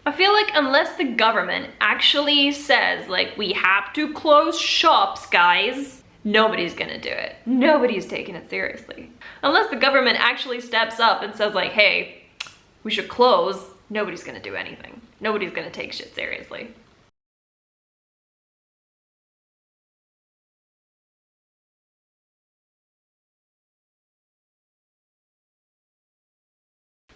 I feel like unless the government actually says, like, we have to close shops, guys, nobody's gonna do it. Nobody's taking it seriously. Unless the government actually steps up and says, like, hey, we should close, nobody's gonna do anything. Nobody's gonna take shit seriously.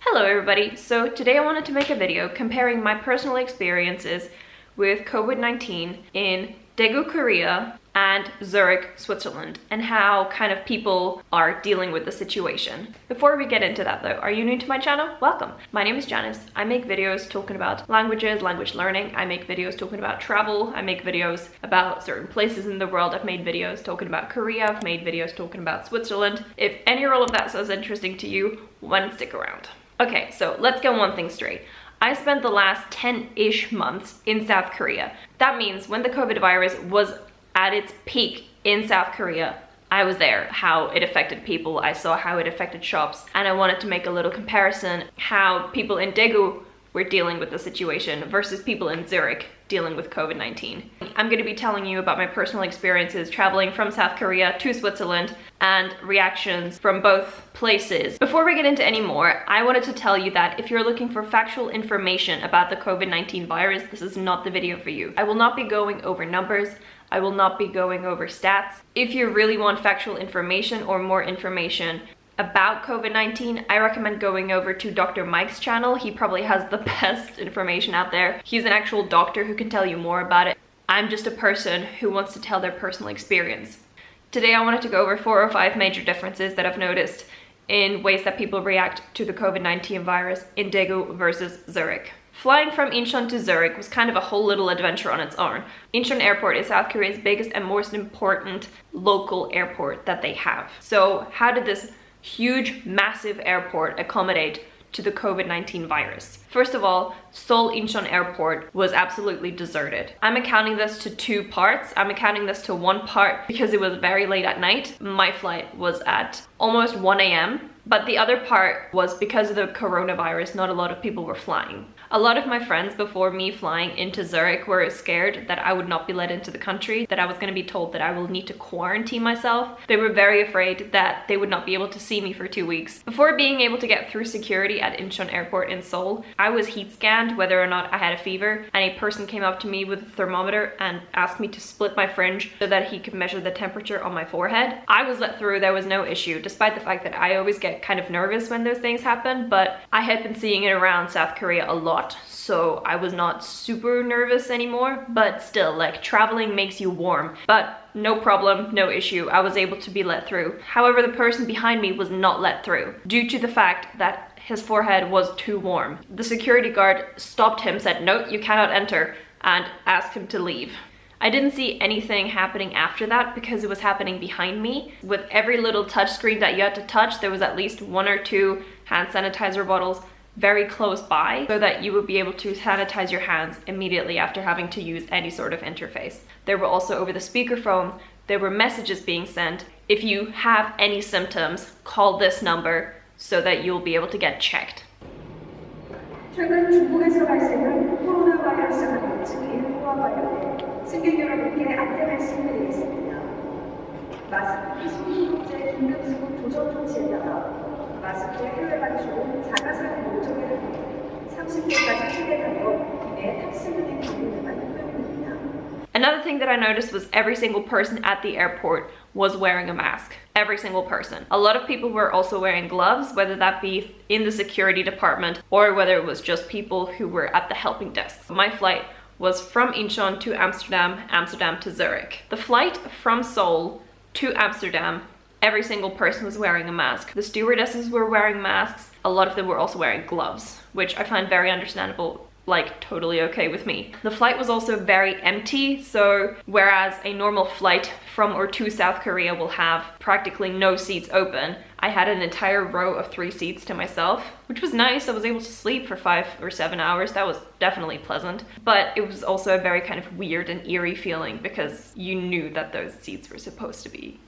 Hello everybody, so today I wanted to make a video comparing my personal experiences with COVID-19 in Daegu, Korea and Zurich, Switzerland, and how kind of people are dealing with the situation. Before we get into that though, are you new to my channel? Welcome! My name is Janice. I make videos talking about languages, language learning. I make videos talking about travel. I make videos about certain places in the world. I've made videos talking about Korea. I've made videos talking about Switzerland. If any or all of that sounds interesting to you, why not stick around? Okay, so let's get one thing straight. I spent the last 10-ish months in South Korea. That means when the COVID virus was at its peak in South Korea, I was there. How it affected people, I saw how it affected shops, and I wanted to make a little comparison how people in Daegu were dealing with the situation versus people in Zurich dealing with COVID-19. I'm going to be telling you about my personal experiences traveling from South Korea to Switzerland and reactions from both places. Before we get into any more, I wanted to tell you that if you're looking for factual information about the COVID-19 virus, this is not the video for you. I will not be going over numbers. I will not be going over stats. If you really want factual information or more information about COVID-19, I recommend going over to Dr. Mike's channel. He probably has the best information out there. He's an actual doctor who can tell you more about it. I'm just a person who wants to tell their personal experience. Today I wanted to go over 4 or 5 major differences that I've noticed in ways that people react to the COVID-19 virus in Daegu versus Zurich. Flying from Incheon to Zurich was kind of a whole little adventure on its own. Incheon Airport is South Korea's biggest and most important local airport that they have. So how did this huge, massive airport accommodate to the COVID-19 virus? First of all, Seoul Incheon Airport was absolutely deserted. I'm accounting this to 2 parts. I'm accounting this to 1 part because it was very late at night. My flight was at almost 1 a.m. But the other part was because of the coronavirus, not a lot of people were flying. A lot of my friends before me flying into Zurich were scared that I would not be let into the country, that I was going to be told that I will need to quarantine myself. They were very afraid that they would not be able to see me for 2 weeks. Before being able to get through security at Incheon Airport in Seoul, I was heat scanned whether or not I had a fever, and a person came up to me with a thermometer and asked me to split my fringe so that he could measure the temperature on my forehead. I was let through, there was no issue, despite the fact that I always get kind of nervous when those things happen, but I had been seeing it around South Korea a lot, so I was not super nervous anymore. But still, like, traveling makes you warm. But no problem, no issue, I was able to be let through. However, the person behind me was not let through due to the fact that his forehead was too warm. The security guard stopped him, said, "No, you cannot enter," and asked him to leave. I didn't see anything happening after that because it was happening behind me. With every little touch screen that you had to touch, there was at least 1 or 2 hand sanitizer bottles very close by so that you would be able to sanitize your hands immediately after having to use any sort of interface. There were also over the speakerphone, there were messages being sent. If you have any symptoms, call this number so that you'll be able to get checked. 최근 중국에서 발생한 코로나 바이러스 감염증 1호와 관련해 승객 여러분께 안내 말씀드리겠습니다. 마스크 소유국제 긴급수급 조정 조치에 따라 마스크 해외 반출은 자가사는 모종에를 통해 30대까지 휴대하여 내 탑승 등의 경우에만 허용됩니다. Another thing that I noticed was every single person at the airport was wearing a mask. Every single person. A lot of people were also wearing gloves, whether that be in the security department or whether it was just people who were at the helping desk. My flight was from Incheon to Amsterdam, Amsterdam to Zurich. The flight from Seoul to Amsterdam, every single person was wearing a mask. The stewardesses were wearing masks. A lot of them were also wearing gloves, which I find very understandable, like totally okay with me. The flight was also very empty, so whereas a normal flight from or to South Korea will have practically no seats open, I had an entire row of 3 seats to myself, which was nice. I was able to sleep for 5 or 7 hours. That was definitely pleasant, but it was also a very kind of weird and eerie feeling because you knew that those seats were supposed to be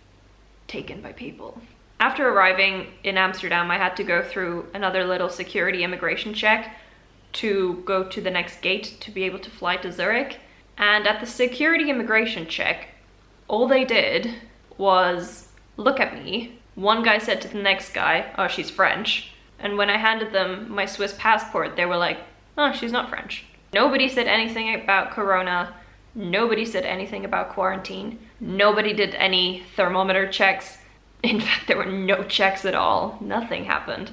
taken by people. After arriving in Amsterdam, I had to go through another little security immigration check to go to the next gate to be able to fly to Zurich. And at the security immigration check, all they did was look at me. One guy said to the next guy, oh, she's French. And when I handed them my Swiss passport, they were like, oh, she's not French. Nobody said anything about Corona. Nobody said anything about quarantine. Nobody did any thermometer checks. In fact, there were no checks at all. Nothing happened.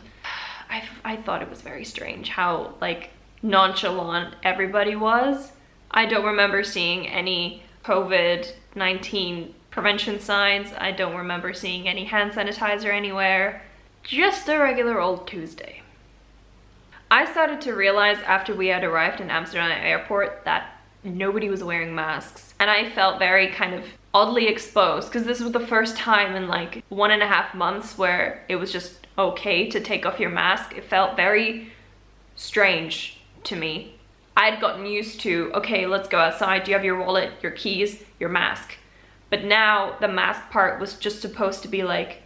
I thought it was very strange how like nonchalant everybody was. I don't remember seeing any COVID-19 prevention signs. I don't remember seeing any hand sanitizer anywhere. Just a regular old Tuesday. I started to realize after we had arrived in Amsterdam airport that nobody was wearing masks. And I felt very kind of oddly exposed because this was the first time in like 1.5 months where it was just okay to take off your mask. It felt very strange to me. I'd gotten used to, okay, let's go outside. Do you have your wallet, your keys, your mask? But now the mask part was just supposed to be like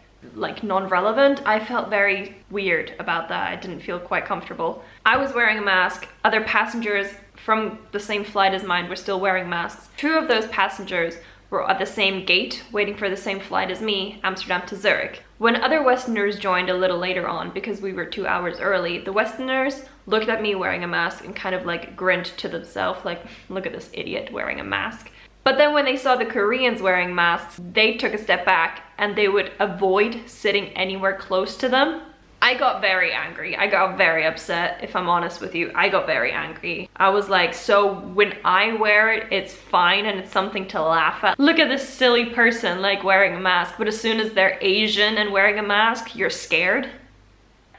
non-relevant. I felt very weird about that. I didn't feel quite comfortable. I was wearing a mask. Other passengers from the same flight as mine were still wearing masks. 2 of those passengers were at the same gate, waiting for the same flight as me, Amsterdam to Zurich. When other Westerners joined a little later on, because we were 2 hours early, the Westerners looked at me wearing a mask and kind of like grinned to themselves, like, look at this idiot wearing a mask. But then when they saw the Koreans wearing masks, they took a step back and they would avoid sitting anywhere close to them. I got very angry. I got very upset, if I'm honest with you. I got very angry. I was like, so when I wear it, it's fine and it's something to laugh at. Look at this silly person like wearing a mask, but as soon as they're Asian and wearing a mask, you're scared.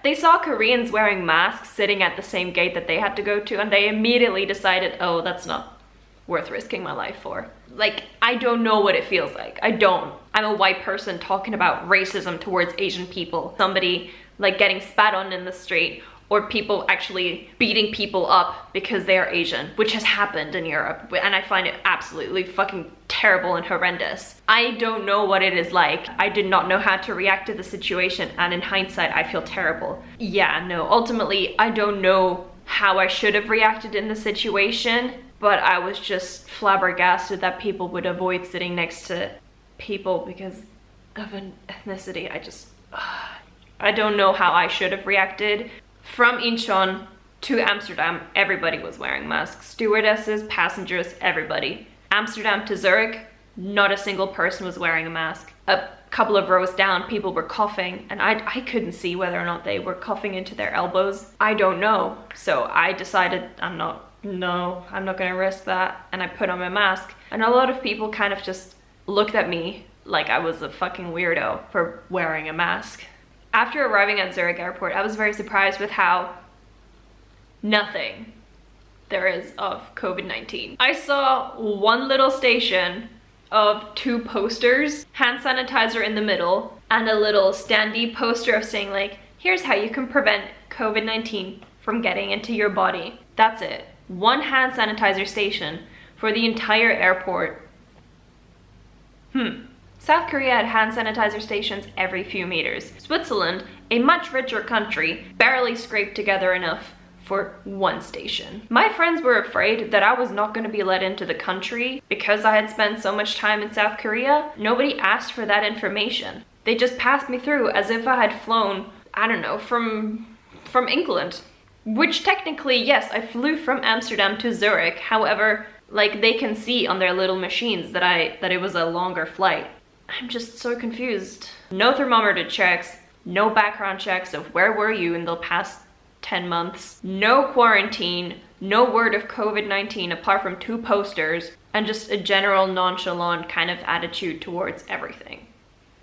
They saw Koreans wearing masks sitting at the same gate that they had to go to, and they immediately decided, oh, that's not worth risking my life for. Like, I don't know what it feels like. I don't. I'm a white person talking about racism towards Asian people. Somebody like getting spat on in the street, or people actually beating people up because they are Asian, which has happened in Europe, and I find it absolutely fucking terrible and horrendous. I don't know what it is like. I did not know how to react to the situation, and in hindsight, I feel terrible. Yeah, no, ultimately, I don't know how I should have reacted in the situation, but I was just flabbergasted that people would avoid sitting next to people because of an ethnicity. I don't know how I should have reacted. From Incheon to Amsterdam, everybody was wearing masks. Stewardesses, passengers, everybody. Amsterdam to Zurich, not a single person was wearing a mask. A couple of rows down, people were coughing, and I couldn't see whether or not they were coughing into their elbows. I don't know. So I decided I'm not gonna risk that, and I put on my mask. And a lot of people kind of just looked at me like I was a fucking weirdo for wearing a mask. After arriving at Zurich airport, I was very surprised with how nothing there is of COVID-19. I saw one little station of 2 posters, hand sanitizer in the middle, and a little standee poster of saying like, here's how you can prevent COVID-19 from getting into your body. That's it. 1 hand sanitizer station for the entire airport. South Korea had hand sanitizer stations every few meters. Switzerland, a much richer country, barely scraped together enough for 1 station. My friends were afraid that I was not going to be let into the country because I had spent so much time in South Korea. Nobody asked for that information. They just passed me through as if I had flown, I don't know, from England. Which technically, yes, I flew from Amsterdam to Zurich. However, like, they can see on their little machines that it was a longer flight. I'm just so confused. No thermometer checks, no background checks of where were you in the past 10 months, no quarantine, no word of COVID-19 apart from 2 posters, and just a general nonchalant kind of attitude towards everything.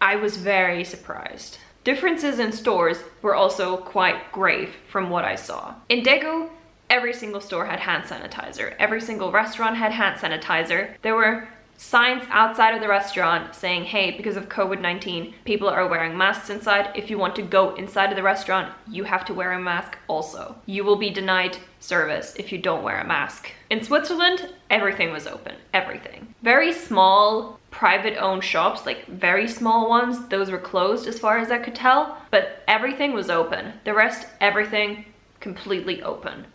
I was very surprised. Differences in stores were also quite grave from what I saw. In Daegu, every single store had hand sanitizer. Every single restaurant had hand sanitizer. There were signs outside of the restaurant saying, hey, because of COVID-19, people are wearing masks inside. If you want to go inside of the restaurant, you have to wear a mask also. You will be denied service if you don't wear a mask. In Switzerland, everything was open, everything. Very small private-owned shops, like very small ones, those were closed as far as I could tell, but everything was open. The rest, everything completely open.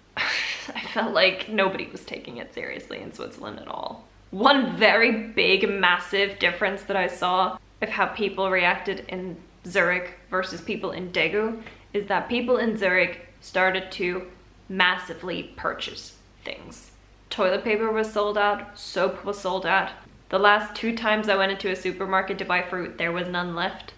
I felt like nobody was taking it seriously in Switzerland at all. One very big, massive difference that I saw of how people reacted in Zurich versus people in Daegu is that people in Zurich started to massively purchase things. Toilet paper was sold out, soap was sold out. The last 2 times I went into a supermarket to buy fruit, there was none left.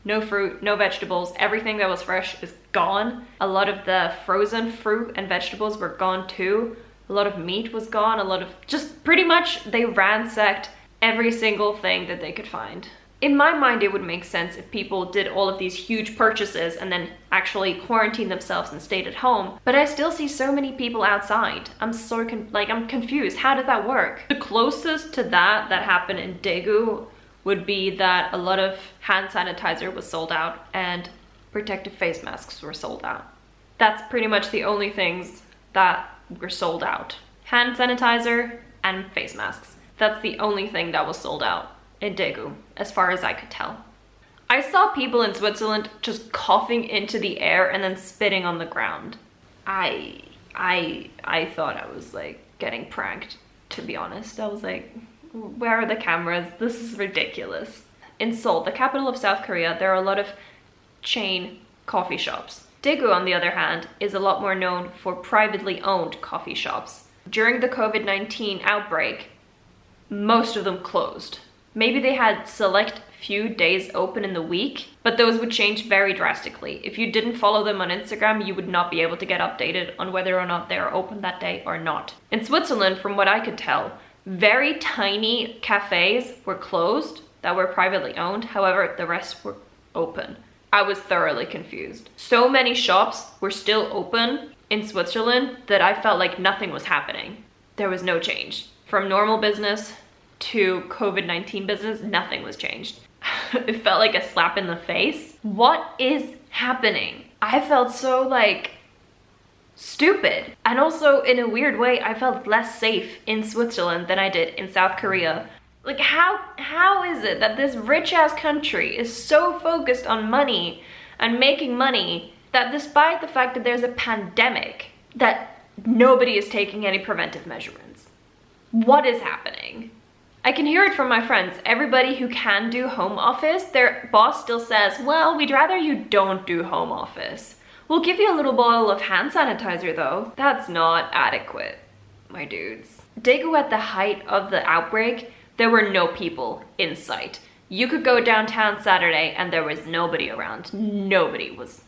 No fruit, no vegetables, everything that was fresh is gone. A lot of the frozen fruit and vegetables were gone too. A lot of meat was gone, a lot of, just pretty much they ransacked every single thing that they could find. In my mind, it would make sense if people did all of these huge purchases and then actually quarantined themselves and stayed at home. But I still see so many people outside. I'm so I'm confused. How did that work? The closest to that happened in Daegu would be that a lot of hand sanitizer was sold out and protective face masks were sold out. That's pretty much the only things that were sold out. Hand sanitizer and face masks. That's the only thing that was sold out in Daegu, as far as I could tell. I saw people in Switzerland just coughing into the air and then spitting on the ground. I thought I was like getting pranked, to be honest. I was like, where are the cameras? This is ridiculous. In Seoul, the capital of South Korea, there are a lot of chain coffee shops. Daegu, on the other hand, is a lot more known for privately owned coffee shops. During the COVID-19 outbreak, most of them closed. Maybe they had select few days open in the week, but those would change very drastically. If you didn't follow them on Instagram, you would not be able to get updated on whether or not they are open that day or not. In Switzerland, from what I could tell, very tiny cafes were closed that were privately owned. However, the rest were open. I was thoroughly confused. So many shops were still open in Switzerland that I felt like nothing was happening. There was no change. From normal business to COVID-19 business, nothing was changed. It felt like a slap in the face. What is happening? I felt so like stupid. And also in a weird way, I felt less safe in Switzerland than I did in South Korea. Like how is it that this rich ass country is so focused on money and making money that despite the fact that there's a pandemic, that nobody is taking any preventive measurements? What is happening? I can hear it from my friends. Everybody who can do home office, their boss still says, well, we'd rather you don't do home office. We'll give you a little bottle of hand sanitizer though. That's not adequate, my dudes. Daegu, at the height of the outbreak, there were no people in sight. You could go downtown Saturday and there was nobody around. Nobody was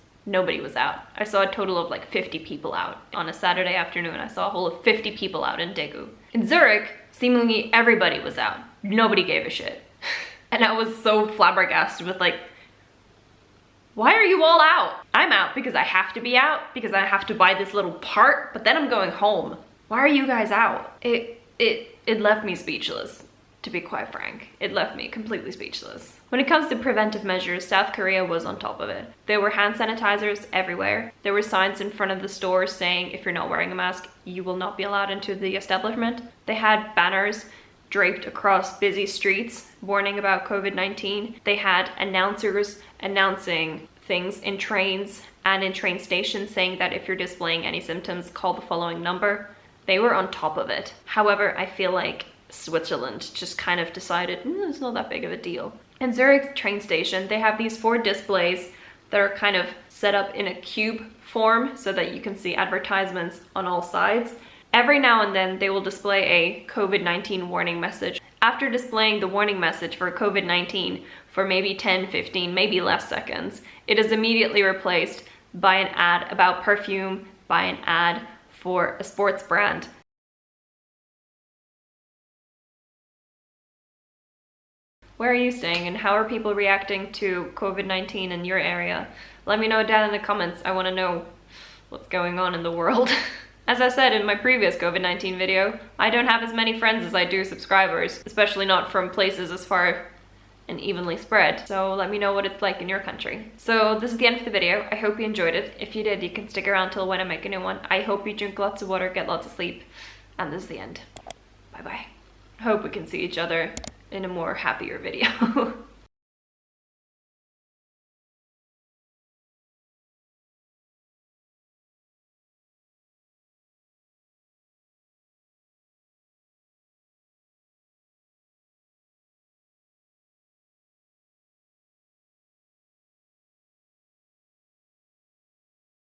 out. I saw a total of like 50 people out. On a Saturday afternoon, I saw a whole of 50 people out in Daegu. In Zurich, seemingly everybody was out. Nobody gave a shit. And I was so flabbergasted with like, why are you all out? I'm out because I have to be out, because I have to buy this little part, but then I'm going home. Why are you guys out? It left me speechless, to be quite frank. It left me completely speechless. When it comes to preventive measures, South Korea was on top of it. There were hand sanitizers everywhere. There were signs in front of the stores saying if you're not wearing a mask, you will not be allowed into the establishment. They had banners draped across busy streets warning about COVID-19. They had announcers announcing things in trains and in train stations saying that if you're displaying any symptoms, call the following number. They were on top of it. However, I feel like Switzerland just kind of decided, it's not that big of a deal. In Zurich train station, they have these 4 displays that are kind of set up in a cube form so that you can see advertisements on all sides. Every now and then, they will display a COVID-19 warning message. After displaying the warning message for COVID-19 for maybe 10, 15, maybe less seconds, it is immediately replaced by an ad about perfume, by an ad for a sports brand. Where are you staying and how are people reacting to COVID-19 in your area? Let me know down in the comments. I want to know what's going on in the world. As I said in my previous COVID-19 video, I don't have as many friends as I do subscribers, especially not from places as far and evenly spread. So let me know what it's like in your country. So this is the end of the video. I hope you enjoyed it. If you did, you can stick around till when I make a new one. I hope you drink lots of water, get lots of sleep, and this is the end. Bye bye. I hope we can see each other in a more happier video.